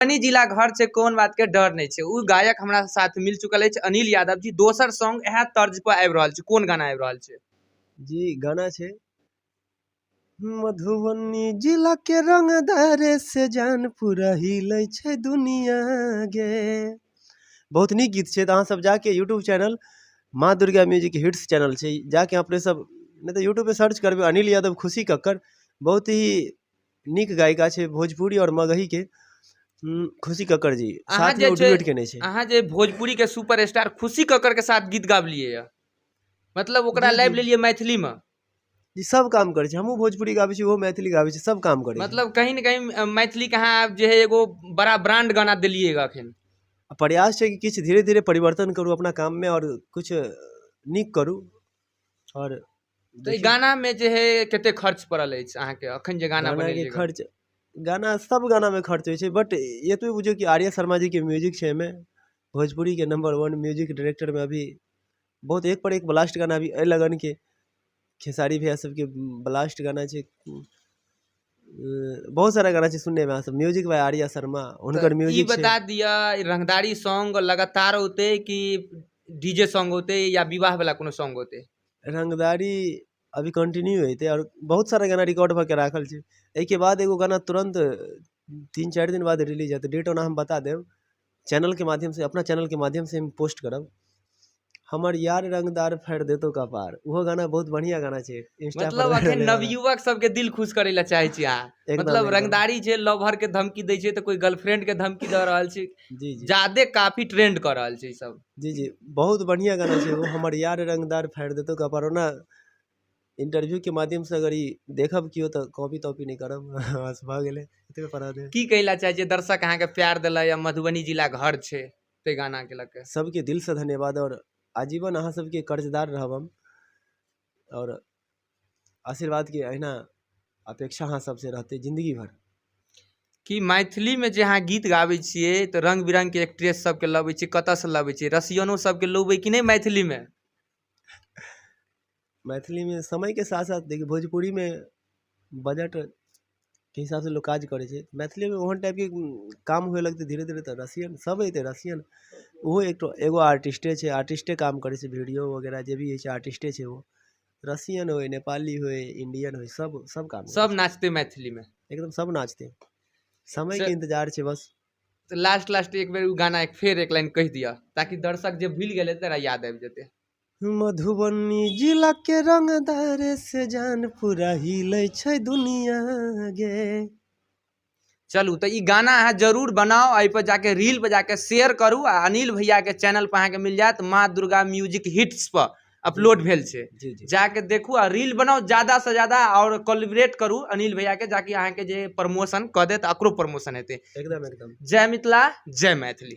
मधुबनी जिला घर से कोन बात के डर नहीं छे। उ गायक हमरा साथ मिल चुकल है अनिल यादव जी। दोसर सॉन्ग एहा तर्ज पर आबि रहल छे, कोन गाना आबि रहल छे? जी गाना छे मधुबनी जिला के रंगदारे से जान पूरा हिलै छे दुनिया गे। बहुत नीक गीत छे। अहाँ सब जाके यूट्यूब चैनल माँ दुर्गा म्यूजिक हिट्स चैनल छे, जाके अपने सब नहीं तो यूट्यूब पे सर्च करबे अनिल यादव खुशी कक्कर। बहुत ही नीक गायिका छे भोजपुरी और मगही के। खुशी कक्कर जी साथ में डुएट केने छे। अहाँ जे भोजपुरी के सुपरस्टार खुशी कक्कर के साथ गीत गाबलिए है, मतलब ओकरा लाइव लेलिए मैथिली में। जी सब काम करे छे, हमहू भोजपुरी गाबे छी, वो मैथिली गाबे छी, सब काम करे छे। मतलब कहीं न कहीं मैथिली के अहाँ जे है एगो बड़ा ब्रांड गाना दिलिएगा अखन। प्रयास छे कि किछ धीरे धीरे परिवर्तन करूँ अपना काम में और कुछ नीक करूँ। और तो गाना में जे है केते खर्च पड़ल है अहाँ के अखन जे गाना के खर्च? गाना सब गाना में खर्च होय छे, बट ये तो बुझो कि आर्या शर्मा जी के म्यूजिक छे में भोजपुरी के नंबर 1 म्यूजिक डायरेक्टर में अभी बहुत एक पर एक ब्लास्ट गाना भी ए लगन के खेसारी भैया सबके ब्लास्ट गाना छे। बहुत सारा गाना छे सुनने में। सब म्यूजिक बाय आर्या शर्मा, उनकर म्यूजिक छे। बता दिया रंगदारी सॉन्ग लगातार होते कि डीजे सॉन्ग होते या विवाह वाला कोनो सॉन्ग होते? रंगदारी अभी कंटिन्यू होते और बहुत सारा गाना रिकॉर्ड भ के राखल छे। एक के बाद एगो गाना तुरंत 3-4 दिन बाद रिलीज होते। डेट ओना हम बता देब चैनल के माध्यम से, अपना चैनल के माध्यम से हम पोस्ट करब। हमर यार रंगदार फाड़ देतो कपार, वो गाना बहुत बढ़िया गाना छे। इंस्टा मतलब पर अखन नवयुवक सबके दिल खुश करे ला चाहे छी अहाँ। मतलब रंगदारी जे लवर के धमकी दै छे तो कोई गर्लफ्रेंड के धमकी दे रहल छे। जी जी ज्यादा काफी ट्रेंड कर रहल छे सब। जी जी बहुत बढ़िया गाना छे वो, हमर यार रंगदार फाड़ देतो कपार। ओना इंटरव्यू के माध्यम से अगर देखब कियो तो कॉपी तॉपी नहीं करब। बस भ गेले एतबे पढ़ा दे। की कहला चाहे छे दर्शक अहाँ के प्यार देला या मधुबनी जिला घर छे ते गाना के लके? सबके दिल से धन्यवाद और आजीवन अहाँ सबके कर्जदार रहब हम। और आशीर्वाद के अहिना अपेक्षा अहाँ सबसे रहते जिंदगी भर। कि मैथिली में जे अहाँ गीत गाबै छिए तो रंग बिरंग के एक्ट्रेस सबके लबै छी, कतऽ से लबै छी? रसियनो सबके लबै कि नहीं मैथिली में? मैथिली में समय के साथ साथ देखिए भोजपुरी में बजट के हिसाब से लोग काज करे छे। मैथिली में ओहन टाइप के काम हुए लगते धीरे धीरे तो रसियन सब अते। रसियन वो एगो आर्टिस्टे छे, आर्टिस्टे काम करे छे, वीडियो वगैरह जे भी है आर्टिस्टे छे। वो रसियन हो, नेपाली हो, इंडियन हो, सब काम सब नाचते मैथिली में एकदम सब नाचते। समय के इंतजार छे बस। तो लास्ट एक बेर गाना फिर एक लाइन कह दिया ताकि दर्शक जे भूल गेले तेरा याद आबि जेते। मधुबनी जिला के रंगदारे से जान पूरा हिलै छे दुनिया गे। चलू तो ई गाना अहाँ जरूर बनाओ, एहि पर जाके रील पर जाके शेयर करू। आ अनिल भैया के चैनल पर अहाँ के मिल जात माँ दुर्गा म्यूजिक हिट्स पर अपलोड भेल छे। जाके देखू आ रील बनाओ ज्यादा से ज्यादा और कोलैबोरेट करू अनिल भैया के, जाकि अहाँ के जे प्रमोशन क देत अकरो प्रमोशन हेते। एकदम एकदम। जय मिथिला, जय मैथिली।